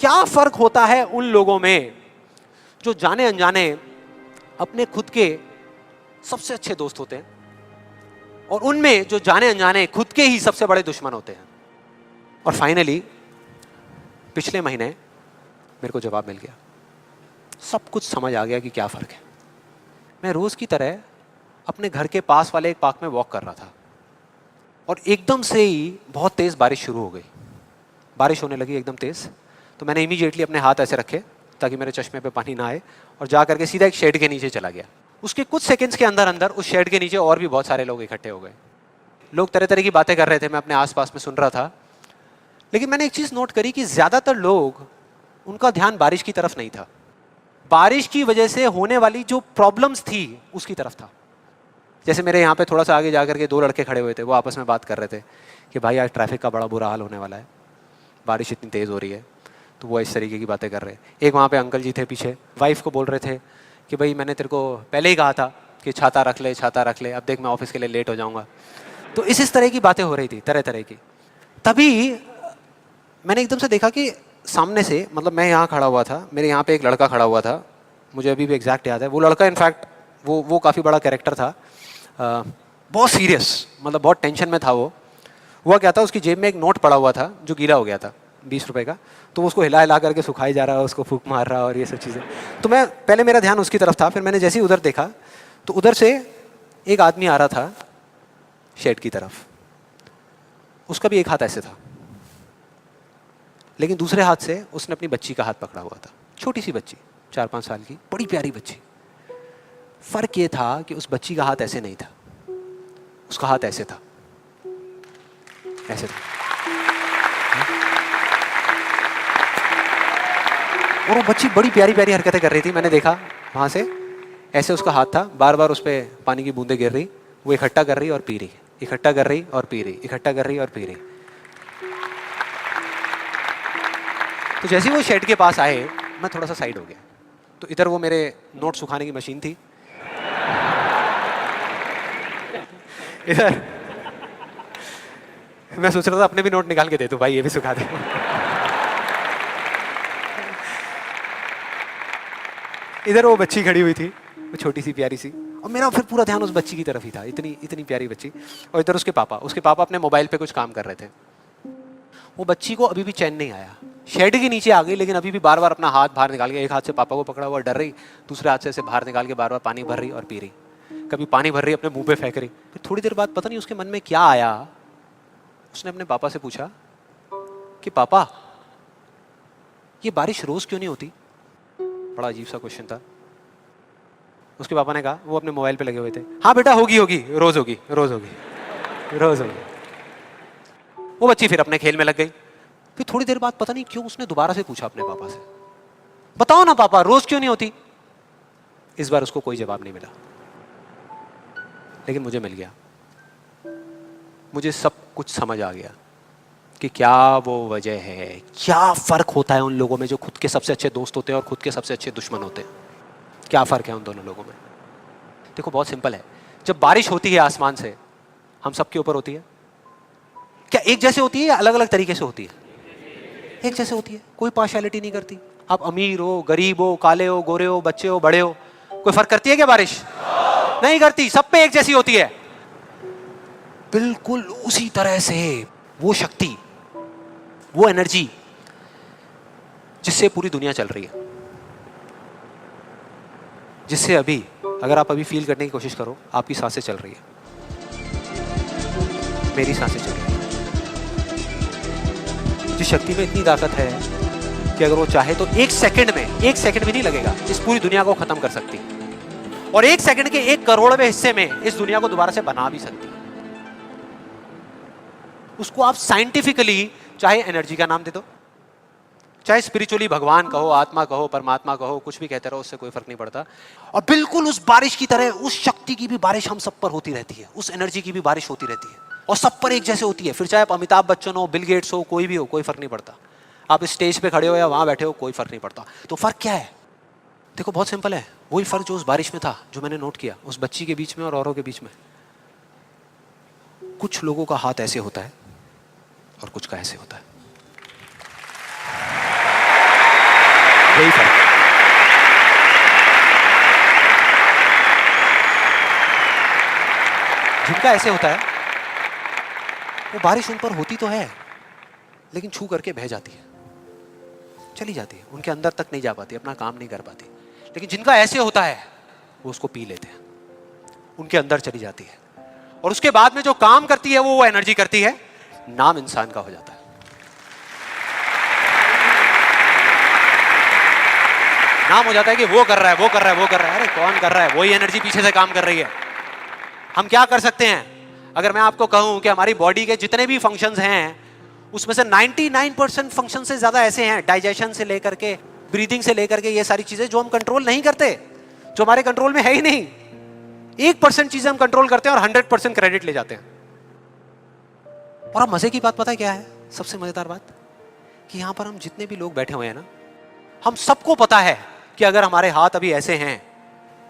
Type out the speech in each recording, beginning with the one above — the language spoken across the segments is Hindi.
क्या फर्क होता है उन लोगों में जो जाने अनजाने अपने खुद के सबसे अच्छे दोस्त होते हैं और उनमें जो जाने अनजाने खुद के ही सबसे बड़े दुश्मन होते हैं। और फाइनली पिछले महीने मेरे को जवाब मिल गया, सब कुछ समझ आ गया कि क्या फर्क है। मैं रोज की तरह अपने घर के पास वाले एक पार्क में वॉक कर रहा था और एकदम से ही बहुत तेज बारिश शुरू हो गई। बारिश होने लगी एकदम तेज, तो मैंने इमीडिएटली अपने हाथ ऐसे रखे ताकि मेरे चश्मे पे पानी ना आए और जा करके सीधा एक शेड के नीचे चला गया। उसके कुछ सेकंड्स के अंदर अंदर उस शेड के नीचे और भी बहुत सारे लोग इकट्ठे हो गए। लोग तरह तरह की बातें कर रहे थे, मैं अपने आसपास में सुन रहा था। लेकिन मैंने एक चीज नोट करी कि ज्यादातर लोग, उनका ध्यान बारिश की तरफ नहीं था, बारिश की वजह से होने वाली जो प्रॉब्लम्स थी उसकी तरफ था। जैसे मेरे यहाँ पे थोड़ा सा आगे जाकर के दो लड़के खड़े हुए थे, वो आपस में बात कर रहे थे कि भाई आज ट्रैफिक का बड़ा बुरा हाल होने वाला है, बारिश इतनी तेज हो रही है। तो वो इस तरीके की बातें कर रहे हैं। एक वहाँ पे अंकल जी थे पीछे, वाइफ को बोल रहे थे कि भाई मैंने तेरे को पहले ही कहा था कि छाता रख ले, छाता रख ले, अब देख मैं ऑफिस के लिए लेट हो जाऊँगा। तो इस तरह की बातें हो रही थी, तरह तरह की। तभी मैंने एकदम से देखा कि सामने से, मतलब मैं यहाँ खड़ा हुआ था, मेरे यहाँ पे एक लड़का खड़ा हुआ था, मुझे अभी भी एग्जैक्ट याद है। वो लड़का इनफैक्ट वो काफ़ी बड़ा कैरेक्टर था, बहुत सीरियस, मतलब बहुत टेंशन में था वो। हुआ क्या था, उसकी जेब में एक नोट पड़ा हुआ था जो गीला हो गया था, 20 रुपए का। तो वो उसको हिला हिला करके सुखाई जा रहा है, उसको फूंक मार रहा और ये सब चीज़ें। तो मैं पहले, मेरा ध्यान उसकी तरफ था, फिर मैंने जैसे ही उधर देखा तो उधर से एक आदमी आ रहा था शेड की तरफ। उसका भी एक हाथ ऐसे था, लेकिन दूसरे हाथ से उसने अपनी बच्ची का हाथ पकड़ा हुआ था, छोटी सी बच्ची, 4-5 साल की, बड़ी प्यारी बच्ची। फर्क ये था कि उस बच्ची का हाथ ऐसे नहीं था, उसका हाथ ऐसे था, ऐसे था। और वो बच्ची बड़ी प्यारी प्यारी हरकतें कर रही थी। मैंने देखा वहां से, ऐसे उसका हाथ था, बार बार उस पर पानी की बूंदें गिर रही, वो इकट्ठा कर रही और पी रही, इकट्ठा कर रही और पी रही, इकट्ठा कर रही और पी रही। तो जैसे ही वो शेड के पास आए, मैं थोड़ा सा साइड हो गया। तो इधर वो मेरे नोट सुखाने की मशीन थी, इधर मैं सोच रहा था अपने भी नोट निकाल के दे दूं, भाई ये भी सुखा दे। इधर वो बच्ची खड़ी हुई थी, वो छोटी सी प्यारी सी, और मेरा फिर पूरा ध्यान उस बच्ची की तरफ ही था, इतनी इतनी प्यारी बच्ची। और इधर उसके पापा अपने मोबाइल पे कुछ काम कर रहे थे। वो बच्ची को अभी भी चैन नहीं आया, शेड के नीचे आ गई, लेकिन अभी भी बार बार अपना हाथ बाहर निकाल के, एक हाथ से पापा को पकड़ा हुआ डर रही, दूसरे हाथ से ऐसे बाहर निकाल के बार बार पानी भर रही और पी रही। कभी पानी भर रही, अपने मुंह पे फेंक रही। फिर थोड़ी देर बाद पता नहीं उसके मन में क्या आया, उसने अपने पापा से पूछा कि पापा, ये बारिश रोज क्यों नहीं होती? बड़ा अजीब सा क्वेश्चन था। उसके पापा ने कहा, वो अपने मोबाइल पे लगे हुए थे, हाँ बेटा होगी होगी, रोज होगी, रोज होगी, रोज होगी। वो बच्ची फिर अपने खेल में लग गई। फिर थोड़ी देर बाद पता नहीं क्यों उसने दोबारा से पूछा अपने पापा से, बताओ ना पापा, रोज क्यों नहीं होती? इस बार उसको कोई जवाब नहीं मिला, लेकिन मुझे मिल गया। मुझे सब कुछ समझ आ गया कि क्या वो वजह है, क्या फर्क होता है उन लोगों में जो खुद के सबसे अच्छे दोस्त होते हैं और खुद के सबसे अच्छे दुश्मन होते हैं। क्या फर्क है उन दोनों लोगों में? देखो बहुत सिंपल है। जब बारिश होती है आसमान से, हम सबके ऊपर होती है, क्या एक जैसे होती है या अलग अलग तरीके से होती है? एक जैसे होती है, कोई पार्शियलिटी नहीं करती। आप अमीर हो, गरीब हो, काले हो, गोरे हो, बच्चे हो, बड़े हो, कोई फर्क करती है क्या बारिश? नहीं करती, सब पे एक जैसी होती है। बिल्कुल उसी तरह से वो शक्ति, वो एनर्जी जिससे पूरी दुनिया चल रही है, जिससे अभी, अगर आप अभी फील करने की कोशिश करो, आपकी सांसें चल रही है, मेरी सांसें चल रही है। जिस शक्ति में इतनी ताकत है कि अगर वो चाहे तो एक सेकंड भी नहीं लगेगा, इस पूरी दुनिया को खत्म कर सकती है, और एक सेकंड के 1 करोड़वें हिस्से में इस दुनिया को दोबारा से बना भी सकती है। उसको आप साइंटिफिकली चाहे एनर्जी का नाम दे दो, चाहे स्पिरिचुअली भगवान कहो, आत्मा कहो, परमात्मा कहो, कुछ भी कहते रहो, उससे कोई फर्क नहीं पड़ता। और बिल्कुल उस बारिश की तरह उस शक्ति की भी बारिश हम सब पर होती रहती है, उस एनर्जी की भी बारिश होती रहती है, और सब पर एक जैसे होती है। फिर चाहे आप अमिताभ बच्चन हो, बिल गेट्स हो, कोई भी हो, कोई फर्क नहीं पड़ता। आप इस स्टेज पे खड़े हो या वहां बैठे हो, कोई फर्क नहीं पड़ता। तो फर्क क्या है? देखो बहुत सिंपल है, वही फर्क जो उस बारिश में था, जो मैंने नोट किया उस बच्ची के बीच में और औरों के बीच में। कुछ लोगों का हाथ ऐसे होता है और कुछ का ऐसे होता है। यही फर्क है। जिनका ऐसे होता है वो बारिश उन पर होती तो है लेकिन छू करके बह जाती है, चली जाती है, उनके अंदर तक नहीं जा पाती, अपना काम नहीं कर पाती। लेकिन जिनका ऐसे होता है वो उसको पी लेते हैं, उनके अंदर चली जाती है और उसके बाद में जो काम करती है वो एनर्जी करती है, नाम इंसान का हो जाता है। नाम हो जाता है कि वो कर रहा है, वो कर रहा है, वो कर रहा है। अरे कौन कर रहा है? वही एनर्जी पीछे से काम कर रही है। हम क्या कर सकते हैं? अगर मैं आपको कहूं कि हमारी बॉडी के जितने भी फंक्शंस हैं उसमें से 99% फंक्शन से ज्यादा ऐसे हैं, डाइजेशन से लेकर के ब्रीदिंग से लेकर के ये सारी चीजें जो हम कंट्रोल नहीं करते, जो हमारे कंट्रोल में है ही नहीं। 1% चीजें हम कंट्रोल करते हैं और 100% क्रेडिट ले जाते हैं। और अब मजे की बात पता है क्या है? सबसे मजेदार बात कि यहां पर हम जितने भी लोग बैठे हुए हैं ना, हम सबको पता है कि अगर हमारे हाथ अभी ऐसे हैं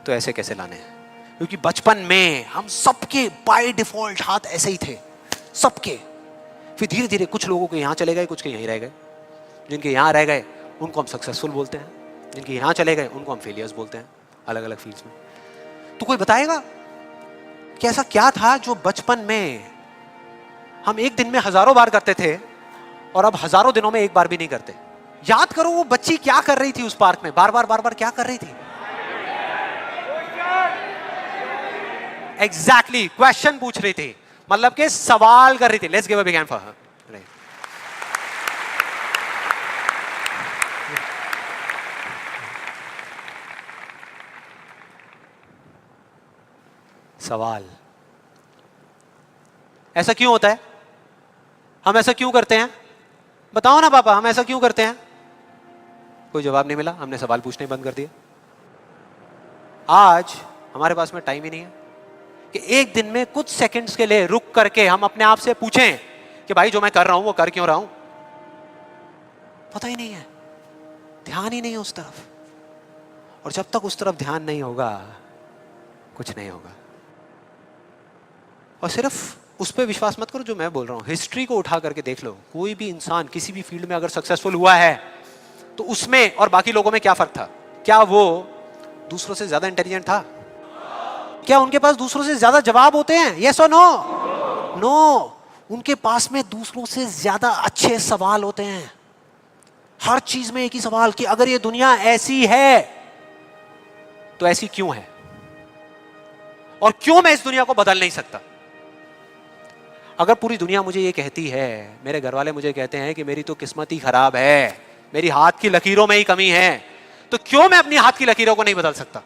तो ऐसे कैसे लाने हैं, क्योंकि बचपन में हम सबके बाय डिफॉल्ट हाथ ऐसे ही थे, सबके। फिर धीरे धीरे कुछ लोगों के यहां चले गए, कुछ के यहीं रह गए। जिनके यहां रह गए उनको हम सक्सेसफुल बोलते हैं, जिनके यहां चले गए उनको हम फेलियर्स बोलते हैं, अलग अलग फील्ड्स में। तो कोई बताएगा कि ऐसा क्या था जो बचपन में हम एक दिन में हजारों बार करते थे और अब हजारों दिनों में एक बार भी नहीं करते? याद करो वो बच्ची क्या कर रही थी उस पार्क में, बार बार क्या कर रही थी? एग्जैक्टली क्वेश्चन पूछ रही थी, मतलब के सवाल कर रही थी। Let's give a big hand for her. सवाल। ऐसा क्यों होता है? हम ऐसा क्यों करते हैं? बताओ ना पापा, हम ऐसा क्यों करते हैं? कोई जवाब नहीं मिला, हमने सवाल पूछने बंद कर दिया। आज हमारे पास में टाइम ही नहीं है कि एक दिन में कुछ सेकंड्स के लिए रुक करके हम अपने आप से पूछें कि भाई जो मैं कर रहा हूं वो कर क्यों रहा हूं? पता ही नहीं है, ध्यान ही नहीं है उस तरफ। और जब तक उस तरफ ध्यान नहीं होगा कुछ नहीं होगा। और सिर्फ उस पर विश्वास मत करो जो मैं बोल रहा हूं, हिस्ट्री को उठा करके देख लो। कोई भी इंसान किसी भी फील्ड में अगर सक्सेसफुल हुआ है तो उसमें और बाकी लोगों में क्या फर्क था? क्या वो दूसरों से ज्यादा इंटेलिजेंट था? क्या उनके पास दूसरों से ज्यादा जवाब होते हैं? यस और नो? नो। उनके पास में दूसरों से ज्यादा अच्छे सवाल होते हैं। हर चीज में एक ही सवाल कि अगर ये दुनिया ऐसी है तो ऐसी क्यों है, और क्यों मैं इस दुनिया को बदल नहीं सकता? अगर पूरी दुनिया मुझे ये कहती है, मेरे घर वाले मुझे कहते हैं कि मेरी तो किस्मत ही खराब है, मेरी हाथ की लकीरों में ही कमी है, तो क्यों मैं अपनी हाथ की लकीरों को नहीं बदल सकता?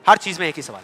हर चीज में एक ही सवाल।